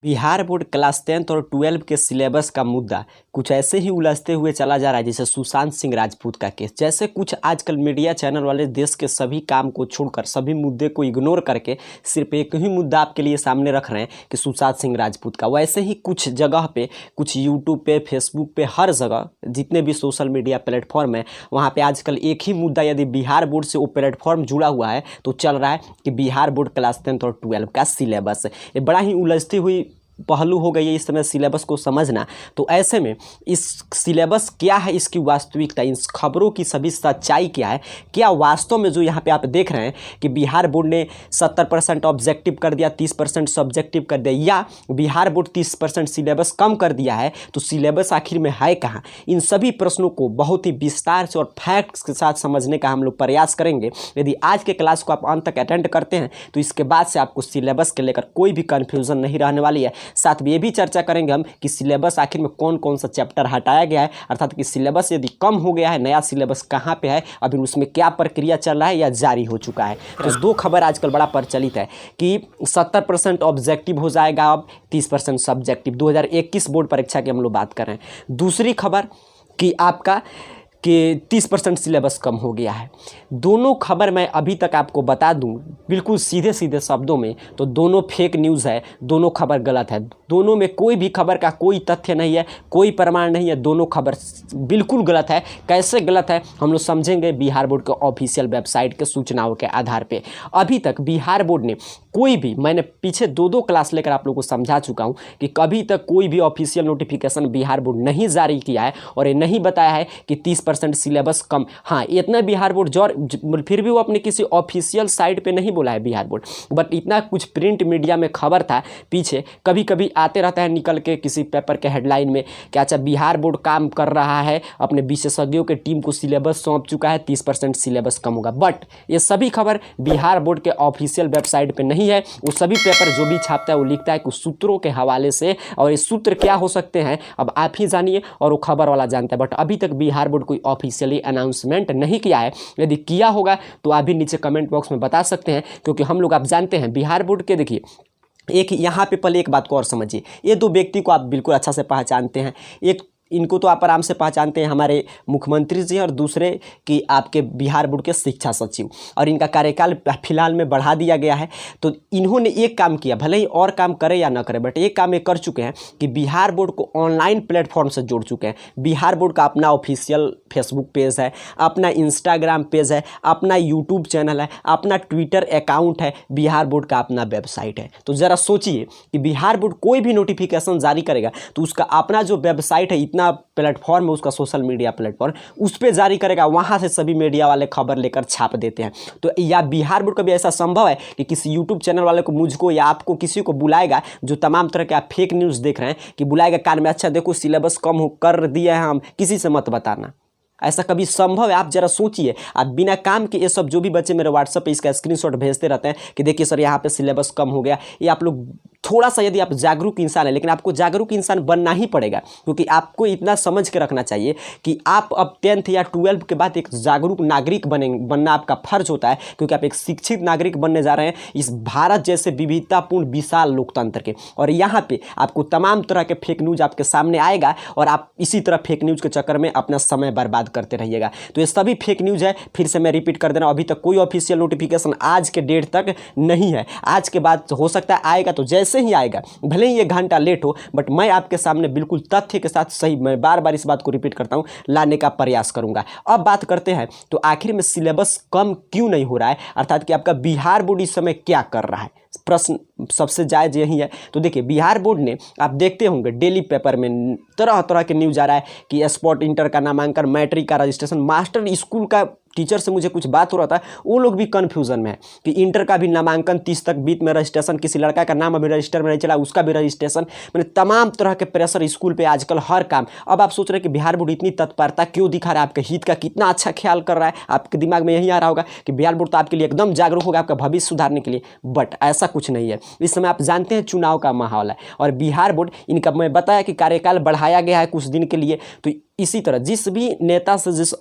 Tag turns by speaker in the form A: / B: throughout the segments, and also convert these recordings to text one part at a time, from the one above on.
A: Bihar board class 10th और 12 के syllabus का मुद्दा कुछ ऐसे ही उलझते हुए चला जा रहा है जैसे सुशांत सिंह राजपूत का केस। जैसे कुछ आजकल मीडिया चैनल वाले देश के सभी काम को छोड़कर सभी मुद्दे को इग्नोर करके सिर्फ एक ही मुद्दा आपके लिए सामने रख रहे हैं कि सुशांत सिंह राजपूत का, वैसे ही कुछ जगह पे, कुछ यूट्यूब पे, फेसबुक पे, हर जगह जितने भी सोशल मीडिया प्लेटफॉर्म है वहाँ पे आजकल एक ही मुद्दा, यदि बिहार बोर्ड से वो प्लेटफॉर्म जुड़ा हुआ है तो चल रहा है कि बिहार बोर्ड क्लास 10th और 12 का सिलेबस। ये बड़ा ही उलझती हुई पहलू हो गई है इस समय सिलेबस को समझना। तो ऐसे में इस सिलेबस क्या है, इसकी वास्तविकता, इन खबरों की सभी सच्चाई क्या है, क्या वास्तव में जो यहाँ पे आप देख रहे हैं कि बिहार बोर्ड ने 70% ऑब्जेक्टिव कर दिया, 30% सब्जेक्टिव कर दिया, या बिहार बोर्ड 30% सिलेबस कम कर दिया है, तो सिलेबस आखिर में है कहाँ? इन सभी प्रश्नों को बहुत ही विस्तार से और फैक्ट्स के साथ समझने का हम लोग प्रयास करेंगे। यदि आज के क्लास को आप अंत तक अटेंड करते हैं तो इसके बाद से आपको सिलेबस के लेकर कोई भी कन्फ्यूज़न नहीं रहने वाली है। साथ में ये भी चर्चा करेंगे हम कि सिलेबस आखिर में कौन कौन सा चैप्टर हटाया गया है, अर्थात कि सिलेबस यदि कम हो गया है, नया सिलेबस कहाँ पे है, अभी उसमें क्या प्रक्रिया चल रहा है या जारी हो चुका है। तो दो खबर आजकल बड़ा प्रचलित है कि 70% ऑब्जेक्टिव हो जाएगा, अब 30% सब्जेक्टिव। 2021 बोर्ड परीक्षा की हम लोग बात कर रहे हैं। दूसरी खबर कि आपका कि 30% सिलेबस कम हो गया है। दोनों खबर मैं अभी तक आपको बता दूं बिल्कुल सीधे सीधे शब्दों में, तो दोनों फेक न्यूज़ है, दोनों खबर गलत है। दोनों में कोई भी खबर का कोई तथ्य नहीं है, कोई प्रमाण नहीं है, दोनों खबर बिल्कुल गलत है। कैसे गलत है हम लोग समझेंगे बिहार बोर्ड के ऑफिशियल वेबसाइट के सूचनाओं के आधार पर। अभी तक बिहार बोर्ड ने कोई भी, मैंने पीछे दो क्लास लेकर आप लोगों को समझा चुका हूँ कि कभी तक कोई भी ऑफिशियल नोटिफिकेशन बिहार बोर्ड नहीं जारी किया है और ये नहीं बताया है कि 30% सिलेबस कम। हाँ, इतना बिहार बोर्ड फिर भी वो अपने किसी ऑफिशियल साइट पे नहीं बोला है बिहार बोर्ड, बट इतना कुछ प्रिंट मीडिया में खबर था पीछे, कभी कभी आते रहता है निकल के किसी पेपर के हेडलाइन में कि अच्छा बिहार बोर्ड काम कर रहा है, अपने विशेषज्ञों के टीम को सिलेबस सौंप चुका है, 30% सिलेबस कम होगा। बट ये सभी खबर बिहार बोर्ड के ऑफिशियल वेबसाइट पर नहीं है। वो सभी पेपर जो भी छापता है वो लिखता है कुछ सूत्रों के हवाले से, और ये सूत्र क्या हो सकते हैं अब आप ही जानिए और वो खबर वाला जानता है। बट अभी तक बिहार बोर्ड कोई ऑफिशियली अनाउंसमेंट नहीं किया है। यदि किया होगा तो आप भी नीचे कमेंट बॉक्स में बता सकते हैं, क्योंकि हम लोग, आप जानते हैं बिहार बोर्ड के, देखिए एक यहाँ पे पहले एक बात को और समझिए। ये दो व्यक्ति को आप बिल्कुल अच्छा से पहचानते हैं, एक इनको तो आप आराम से पहचानते हैं, हमारे मुख्यमंत्री जी, और दूसरे कि आपके बिहार बोर्ड के शिक्षा सचिव, और इनका कार्यकाल फिलहाल में बढ़ा दिया गया है। तो इन्होंने एक काम किया, भले ही और काम करे या ना करे, बट एक काम ये कर चुके हैं कि बिहार बोर्ड को ऑनलाइन प्लेटफॉर्म से जोड़ चुके हैं। बिहार बोर्ड का अपना ऑफिशियल फेसबुक पेज है, अपना इंस्टाग्राम पेज है, अपना यूट्यूब चैनल है, अपना ट्विटर अकाउंट है, बिहार बोर्ड का अपना वेबसाइट है। तो ज़रा सोचिए कि बिहार बोर्ड कोई भी नोटिफिकेशन जारी करेगा तो उसका अपना जो वेबसाइट है, इतना प्लेटफॉर्म है उसका, सोशल मीडिया प्लेटफॉर्म, उस पर जारी करेगा, वहां से सभी मीडिया वाले खबर लेकर छाप देते हैं। तो या बिहार बोर्ड का भी ऐसा संभव है कि किसी यूट्यूब चैनल वाले को, मुझको या आपको, किसी को बुलाएगा जो तमाम तरह के आप फेक न्यूज़ देख रहे हैं, कि बुलाएगा कान में, अच्छा देखो सिलेबस कम कर दिया है, हम किसी से मत बताना। ऐसा कभी संभव है? आप जरा सोचिए। आप बिना काम के ये सब, जो भी बच्चे मेरे व्हाट्सएप पे इसका स्क्रीनशॉट भेजते रहते हैं कि देखिए सर यहाँ पे सिलेबस कम हो गया, ये आप लोग थोड़ा सा, यदि आप जागरूक इंसान है, लेकिन आपको जागरूक इंसान बनना ही पड़ेगा, क्योंकि आपको इतना समझ के रखना चाहिए कि आप अब 10th या 12 के बाद एक जागरूक नागरिक बनना आपका फर्ज होता है, क्योंकि आप एक शिक्षित नागरिक बनने जा रहे हैं इस भारत जैसे विविधतापूर्ण विशाल लोकतंत्र के। और यहाँ पे आपको तमाम तरह के फेक न्यूज़ आपके सामने आएगा और आप इसी तरह फेक न्यूज़ के चक्कर में अपना समय बर्बाद करते रहिएगा। तो ये सभी फेक न्यूज़ है। फिर से मैं रिपीट कर दे रहा हूँ, अभी तक कोई ऑफिशियल नोटिफिकेशन आज के डेट तक नहीं है। आज के बाद हो सकता है आएगा, तो जैसे ही आएगा, भले ही 1 घंटा लेट हो, बट मैं आपके सामने बिल्कुल तथ्य के साथ, सही, मैं बार बार इस बात को रिपीट करता हूं, लाने का प्रयास करूंगा। अब बात करते हैं तो आखिर में सिलेबस कम क्यों नहीं हो रहा है, अर्थात कि आपका बिहार बोर्ड इस समय क्या कर रहा है, प्रश्न सबसे जायज़ यही है। तो देखिए बिहार बोर्ड ने, आप देखते होंगे डेली पेपर में तरह तरह के न्यूज़ आ रहा है कि स्पॉट इंटर का नामांकन, मैट्रिक का रजिस्ट्रेशन, मास्टर स्कूल का टीचर से मुझे कुछ बात हो रहा था, वो लोग भी कन्फ्यूज़न में है कि इंटर का भी नामांकन 30 तक, बीच में रजिस्ट्रेशन, किसी लड़का का नाम अभी रजिस्टर में नहीं चला उसका भी रजिस्ट्रेशन, मैंने तमाम तरह के प्रेशर स्कूल पे आजकल हर काम। अब आप सोच रहे हैं कि बिहार बोर्ड इतनी तत्परता क्यों दिखा रहा है, आपके हित का कितना अच्छा ख्याल कर रहा है। आपके दिमाग में यही आ रहा होगा कि बिहार बोर्ड तो आपके लिए एकदम जागरूक होगा, आपका भविष्य सुधारने के लिए, बट ऐसा कुछ नहीं है। इस समय आप जानते हैं चुनाव का माहौल है और बिहार बोर्ड, इनका मैं बताया कि कार्यकाल बढ़ा बढ़ाया गया है कुछ दिन के लिए। तो इसी तरह जिस भी नेता से, जिस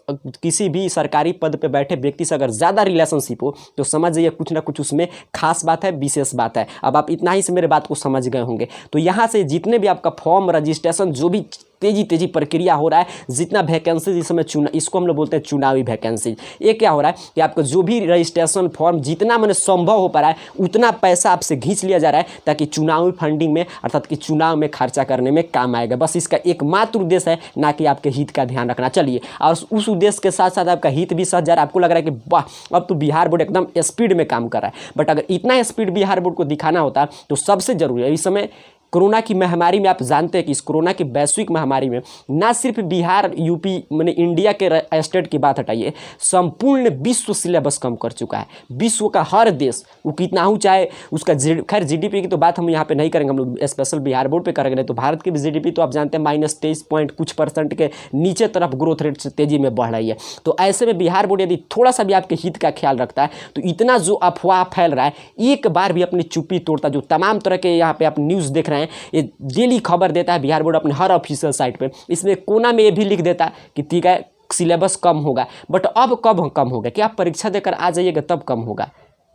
A: किसी भी सरकारी पद पे बैठे व्यक्ति से अगर ज़्यादा रिलेशनशिप हो तो समझ जाइए कुछ ना कुछ उसमें खास बात है, विशेष बात है। अब आप इतना ही से मेरे बात को समझ गए होंगे। तो यहाँ से जितने भी आपका फॉर्म रजिस्ट्रेशन जो भी तेजी प्रक्रिया हो रहा है, जितना वैकेंसी जिस समय इसको हम लोग बोलते हैं चुनावी वैकेंसी, ये क्या हो रहा है कि आपका जो भी रजिस्ट्रेशन फॉर्म जितना मैंने संभव हो पा रहा है उतना पैसा आपसे खींच लिया जा रहा है ताकि चुनावी फंडिंग में अर्थात कि चुनाव में खर्चा करने में काम आएगा। बस इसका एकमात्र उद्देश्य है, ना कि आपके हित का ध्यान रखना। चलिए, और उस उद्देश्य के साथ साथ आपका हित भी सज जा रहा है। आपको लग रहा है कि वाह अब तो बिहार बोर्ड एकदम स्पीड में काम कर रहा है, बट अगर इतना स्पीड बिहार बोर्ड को दिखाना होता तो सबसे जरूरी है इस समय कोरोना की महामारी में, आप जानते हैं कि इस कोरोना की वैश्विक महामारी में ना सिर्फ बिहार यूपी मैंने इंडिया के स्टेट की बात हटाइए, संपूर्ण विश्व सिलेबस कम कर चुका है। विश्व का हर देश वो कितना हो चाहे उसका खैर जीडीपी की तो बात हम यहाँ पे नहीं करेंगे, हम लोग स्पेशल बिहार बोर्ड पे करेंगे। तो भारत की भी जीडीपी तो आप जानते हैं -23 कुछ % के नीचे तरफ ग्रोथ रेट से तेजी में बढ़ रही है। तो ऐसे में बिहार बोर्ड यदि थोड़ा सा भी आपके हित का ख्याल रखता है तो इतना जो अफवाह फैल रहा है एक बार भी अपनी चुप्पी तोड़ता। जो तमाम तरह के यहाँ पे आप न्यूज़ देख रहे हैं, ये डेली खबर देता है बिहार बोर्ड अपने हर ऑफिशियल साइट पे। इसमें कोना में ये भी लिख देता कि ठीक है सिलेबस कम होगा, बट अब कब कम होगा? कि आप परीक्षा देकर आ जाइएगा तब कम होगा?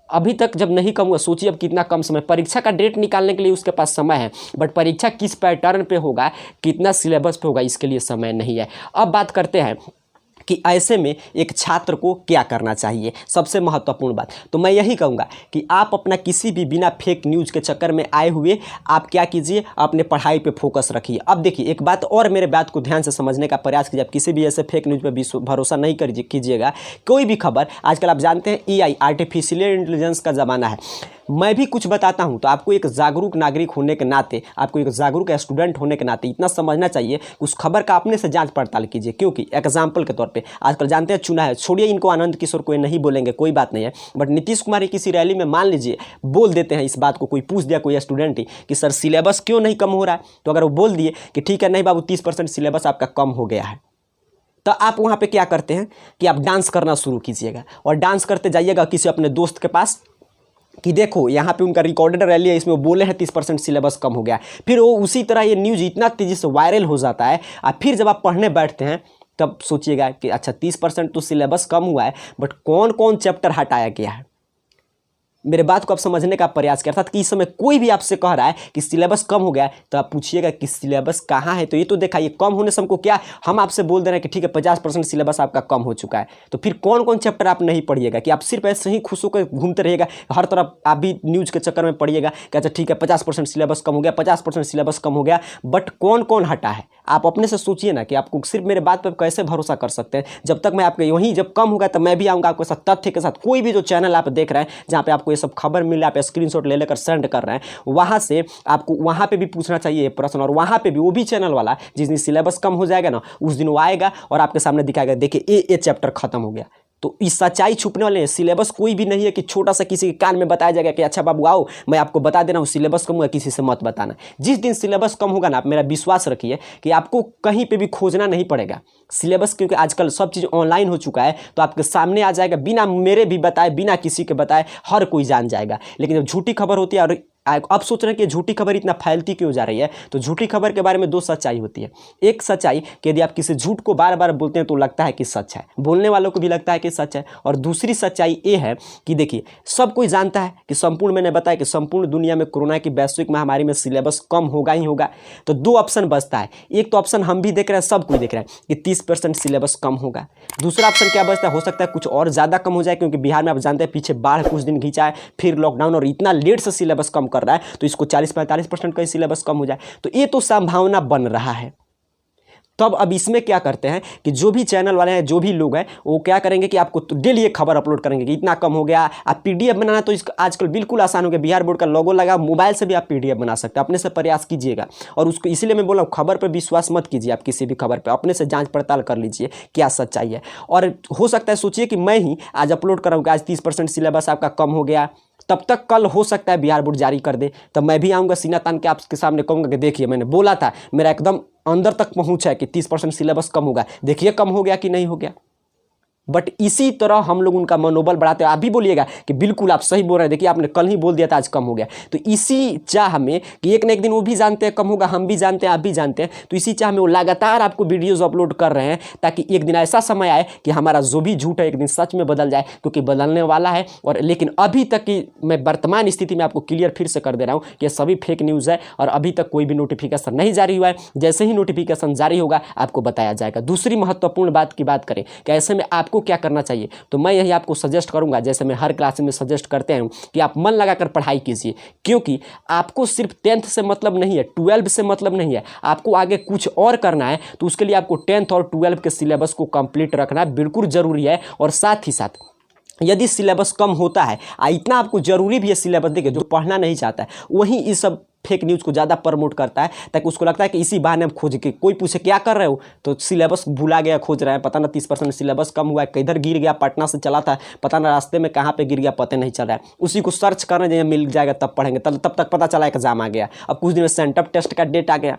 A: अभी तक जब नहीं कम हुआ, सोचिए अब कितना कम समय। परीक्षा का डेट निकालने के लिए उसके पास समय है, बट परीक्षा किस पैटर्न पे होगा, कितना सिलेबस पे होगा, इसके लिए समय नहीं है। अब बात करते हैं कि ऐसे में एक छात्र को क्या करना चाहिए। सबसे महत्वपूर्ण बात तो मैं यही कहूँगा कि आप अपना किसी भी बिना फेक न्यूज़ के चक्कर में आए हुए आप क्या कीजिए, अपने पढ़ाई पे फोकस रखिए। अब देखिए एक बात और, मेरे बात को ध्यान से समझने का प्रयास कीजिए। आप किसी भी ऐसे फेक न्यूज़ पे भरोसा नहीं कीजिएगा। कोई भी खबर, आजकल आप जानते हैं AI आर्टिफिशियल इंटेलिजेंस का ज़माना है। मैं भी कुछ बताता हूं तो आपको एक जागरूक नागरिक होने के नाते, आपको एक जागरूक स्टूडेंट होने के नाते इतना समझना चाहिए कि उस खबर का अपने से जांच पड़ताल कीजिए। क्योंकि एग्जाम्पल के तौर पे आजकल जानते हैं चुना है, छोड़िए इनको आनंद किशोर को नहीं बोलेंगे कोई बात नहीं है, बट नीतीश कुमार किसी रैली में मान लीजिए बोल देते हैं इस बात को, कोई पूछ दिया कोई स्टूडेंट ही कि सर सिलेबस क्यों नहीं कम हो रहा है, तो अगर वो बोल दिए कि ठीक है नहीं बाबू 30% सिलेबस आपका कम हो गया है, तो आप वहाँ पे क्या करते हैं कि आप डांस करना शुरू कीजिएगा और डांस करते जाइएगा किसी अपने दोस्त के पास कि देखो यहाँ पे उनका रिकॉर्डेड रैली है, इसमें वो बोले हैं 30% सिलेबस कम हो गया। फिर वो उसी तरह ये न्यूज़ इतना तेज़ी से वायरल हो जाता है, और फिर जब आप पढ़ने बैठते हैं तब सोचिएगा कि अच्छा 30% तो सिलेबस कम हुआ है, बट कौन कौन चैप्टर हटाया गया है। मेरे बात को आप समझने का प्रयास करें। अर्थात कि इस समय कोई भी आपसे कह रहा है कि सिलेबस कम हो गया है तो आप पूछिएगा कि सिलेबस कहाँ है। तो ये तो दिखाइए कम होने से हमको क्या, हम आपसे बोल दे रहे हैं कि ठीक है 50% सिलेबस आपका कम हो चुका है, तो फिर कौन कौन चैप्टर आप नहीं पढ़िएगा कि आप सिर्फ ऐसे ही खुश होकर घूमते रहिएगा, हर तरफ आप भी न्यूज़ के चक्कर में पढ़िएगा कि अच्छा ठीक है 50% सिलेबस कम हो गया, 50% सिलेबस कम हो गया, बट कौन कौन हटा है। आप अपने से सोचिए ना कि आपको सिर्फ मेरे बात पर कैसे भरोसा कर सकते हैं। जब तक मैं आपके वहीं जब कम होगा तब मैं भी आऊँगा आपके साथ तथ्य के साथ। कोई भी जो चैनल आप देख रहे हैं जहाँ पे आपको ये सब खबर मिल रहा है, आप स्क्रीनशॉट ले लेकर सेंड कर रहे हैं, वहाँ से आपको वहाँ पे भी पूछना चाहिए प्रश्न, और वहाँ पे भी वो भी चैनल वाला जिस दिन सिलेबस कम हो जाएगा ना उस दिन वो आएगा और आपके सामने दिखाएगा देखिए ये चैप्टर खत्म हो गया। तो इस सच्चाई छुपने वाले हैं। सिलेबस कोई भी नहीं है कि छोटा सा किसी के कान में बताया जाएगा कि अच्छा बाबू आओ मैं आपको बता दे रहा हूँ सिलेबस कम होगा, किसी से मत बताना। जिस दिन सिलेबस कम होगा ना, आप मेरा विश्वास रखिए कि आपको कहीं पे भी खोजना नहीं पड़ेगा सिलेबस, क्योंकि आजकल सब चीज़ ऑनलाइन हो चुका है, तो आपके सामने आ जाएगा बिना मेरे भी बताए, बिना किसी के बताए, हर कोई जान जाएगा। लेकिन जब झूठी खबर होती है, और अब सोच रहे हैं कि झूठी खबर इतना फैलती क्यों जा रही है, तो झूठी खबर के बारे में दो सच्चाई होती है। एक सच्चाई कि यदि आप किसी झूठ को बार बार बोलते हैं तो लगता है कि सच है, बोलने वालों को भी लगता है कि सच है। और दूसरी सच्चाई ये है कि देखिए सब कोई जानता है कि संपूर्ण, मैंने बताया कि संपूर्ण दुनिया में कोरोना की वैश्विक महामारी में सिलेबस कम होगा ही होगा। तो दो ऑप्शन बचता है, एक तो ऑप्शन हम भी देख रहे हैं, सब कोई देख रहे हैं कि 30% सिलेबस कम होगा। दूसरा ऑप्शन क्या बचता है, हो सकता है कुछ और ज़्यादा कम हो जाए, क्योंकि बिहार में आप जानते हैं पीछे बाढ़ कुछ दिन खींचा है, फिर लॉकडाउन, और इतना लेट से सिलेबस कम कर रहा है तो इसको 40-45% का सिलेबस कम हो जाए। तो ये तो संभावना बन रहा है। तब अब इसमें क्या करते हैं कि जो भी चैनल वाले हैं, जो भी लोग हैं, वो क्या करेंगे कि आपको तो डेली एक खबर अपलोड करेंगे कि इतना कम हो गया। आप PDF बनाना तो इसका आजकल बिल्कुल आसान हो गया, बिहार बोर्ड का लोगो लगा, मोबाइल से भी आप PDF बना सकते हैं। अपने से प्रयास कीजिएगा, और उसको इसलिए मैं बोल रहा हूँ खबर पर विश्वास मत कीजिए। आप किसी भी खबर पर अपने से जाँच पड़ताल कर लीजिए क्या सच्चाई है। और हो सकता है सोचिए कि मैं ही आज अपलोड कर रहा हूँ कि आज 30% सिलेबस आपका कम हो गया, तब तक कल हो सकता है बिहार बोर्ड जारी कर दे, तब मैं भी आऊँगा सीना तान के आपके सामने कहूँगा कि देखिए मैंने बोला था, मेरा एकदम अंदर तक पहुँच है कि 30% सिलेबस कम होगा, देखिए कम हो गया कि नहीं हो गया। बट इसी तरह हम लोग उनका मनोबल बढ़ाते हैं। आप भी बोलिएगा कि बिल्कुल आप सही बोल रहे हैं, देखिए आपने कल ही बोल दिया था आज कम हो गया। तो इसी चाह में कि एक न एक दिन वो भी जानते हैं कम होगा, हम भी जानते हैं, आप भी जानते हैं, तो इसी चाह में वो लगातार आपको वीडियोज़ अपलोड कर रहे हैं ताकि एक दिन ऐसा समय आए कि हमारा जो भी झूठ है एक दिन सच में बदल जाए, क्योंकि बदलने वाला है। और लेकिन अभी तक की मैं वर्तमान स्थिति में आपको क्लियर फिर से कर दे रहा हूँ कि सभी फेक न्यूज़ है और अभी तक कोई भी नोटिफिकेशन नहीं जारी हुआ है। जैसे ही नोटिफिकेशन जारी होगा आपको बताया जाएगा। दूसरी महत्वपूर्ण बात की बात करें कि ऐसे में आपको क्या करना चाहिए, तो मैं यही आपको सजेस्ट करूंगा, जैसे मैं हर क्लास में सजेस्ट करते हैं कि आप मन लगाकर पढ़ाई कीजिए, क्योंकि आपको सिर्फ 10th से मतलब नहीं है, 12 से मतलब नहीं है, आपको आगे कुछ और करना है। तो उसके लिए आपको 10th और 12 के सिलेबस को कंप्लीट रखना बिल्कुल ज़रूरी है। और साथ ही साथ यदि सिलेबस कम होता है, इतना आपको जरूरी भी है सिलेबस, देखिए जो पढ़ना नहीं चाहता है वही इस सब फेक न्यूज़ को ज़्यादा प्रमोट करता है, ताकि उसको लगता है कि इसी बहाने हम खोज के, कोई पूछे क्या कर रहे हो तो सिलेबस भुला गया, खोज रहे हैं, पता ना 30% सिलेबस कम हुआ है, किधर गिर गया, पटना से चला था, पता ना रास्ते में कहाँ पे गिर गया, पता नहीं चल रहा है, उसी को सर्च कर रहे हैं, मिल जाएगा तब पढ़ेंगे, तब तक पता चला एग्जाम आ गया, अब कुछ दिन में सेंटअप टेस्ट का डेट आ गया।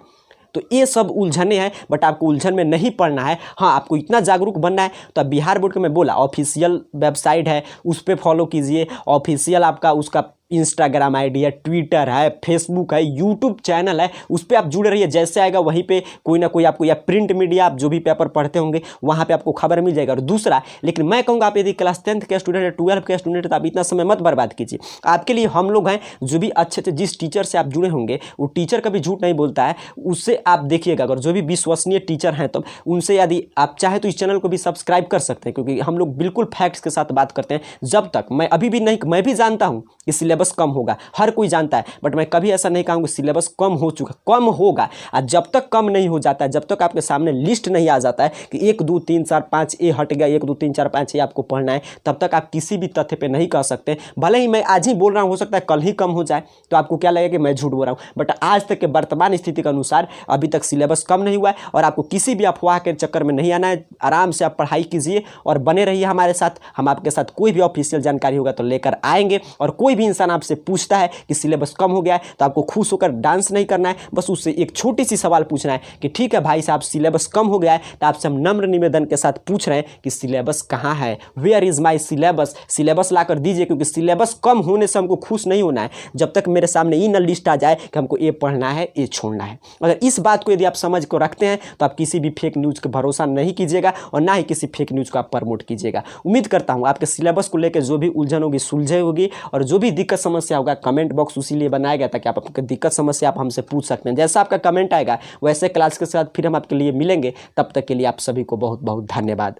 A: तो ये सब उलझने हैं, बट आपको उलझन में नहीं पड़ना है। हाँ, आपको इतना जागरूक बनना है। तो बिहार बोर्ड का मैं बोला ऑफिशियल वेबसाइट है, उस पर फॉलो कीजिए। ऑफिशियल आपका उसका इंस्टाग्राम आईडी है, ट्विटर है, फेसबुक है, यूट्यूब चैनल है, उस पर आप जुड़े रहिए। जैसे आएगा वहीं पे कोई ना कोई आपको, या प्रिंट मीडिया आप जो भी पेपर पढ़ते होंगे वहाँ पे आपको खबर मिल जाएगा। और दूसरा, लेकिन मैं कहूँगा आप यदि क्लास 10th के स्टूडेंट है, 12 के स्टूडेंट है, तो आप इतना समय मत बर्बाद कीजिए। आपके लिए हम लोग हैं, जो भी अच्छे से जिस टीचर से आप जुड़े होंगे वो टीचर कभी झूठ नहीं बोलता है, उससे आप देखिएगा। अगर जो भी विश्वसनीय टीचर हैं तो उनसे यदि आप चाहे तो इस चैनल को भी सब्सक्राइब कर सकते हैं, क्योंकि हम लोग बिल्कुल फैक्ट्स के साथ बात करते हैं। जब तक मैं अभी भी नहीं, मैं भी जानता हूँ कि सिलेबस कम होगा, हर कोई जानता है, बट मैं कभी ऐसा नहीं कहूँगा सिलेबस कम हो चुका, कम होगा। और जब तक कम नहीं हो जाता है, जब तक आपके सामने लिस्ट नहीं आ जाता है कि 1 2 3 4 5 ए हट गया, 1 2 3 4 5 ए आपको पढ़ना है, तब तक आप किसी भी तथ्य पे नहीं कह सकते। भले ही मैं आज ही बोल रहा हूँ, हो सकता है कल ही कम हो जाए, तो आपको क्या लगेगा कि मैं झूठ बोल रहा हूँ, बट आज तक के वर्तमान स्थिति के अनुसार अभी तक सिलेबस कम नहीं हुआ है। और आपको किसी भी अफवाह के चक्कर में नहीं आना है। आराम से आप पढ़ाई कीजिए और बने रहिए हमारे साथ। हम आपके साथ कोई भी ऑफिशियल जानकारी होगा तो लेकर आएंगे। और कोई भी इंसान आपसे पूछता है कि सिलेबस कम हो गया है, तो आपको खुश होकर डांस नहीं करना है, बस उससे एक छोटी सी सवाल पूछना है कि ठीक है भाई साहब सिलेबस कम हो गया है, तो आपसे हम नम्र निवेदन के साथ पूछ रहे हैं कि सिलेबस कहाँ है, where is my syllabus, syllabus ला कर दीजिए। क्योंकि सिलेबस कम होने से हमको खुश नहीं होना है, जब तक मेरे सामने ये न लिस्ट आ जाए कि हमको ये पढ़ना है ये छोड़ना है। अगर इस बात को यदि आप समझ को रखते हैं तो आप किसी भी फेक न्यूज़ का भरोसा नहीं कीजिएगा और ना ही किसी फेक न्यूज़ को आप प्रमोट कीजिएगा। उम्मीद करता हूँ आपके सिलेबस को लेकर जो भी उलझन होगी सुलझे होगी, और जो भी दिक्कत समस्या होगा कमेंट बॉक्स उसी लिए बनाया गया ताकि आप आपकी दिक्कत समस्या आप हमसे पूछ सकते हैं। जैसा आपका कमेंट आएगा वैसे क्लास के साथ फिर हम आपके लिए मिलेंगे। तब तक के लिए आप सभी को बहुत बहुत धन्यवाद।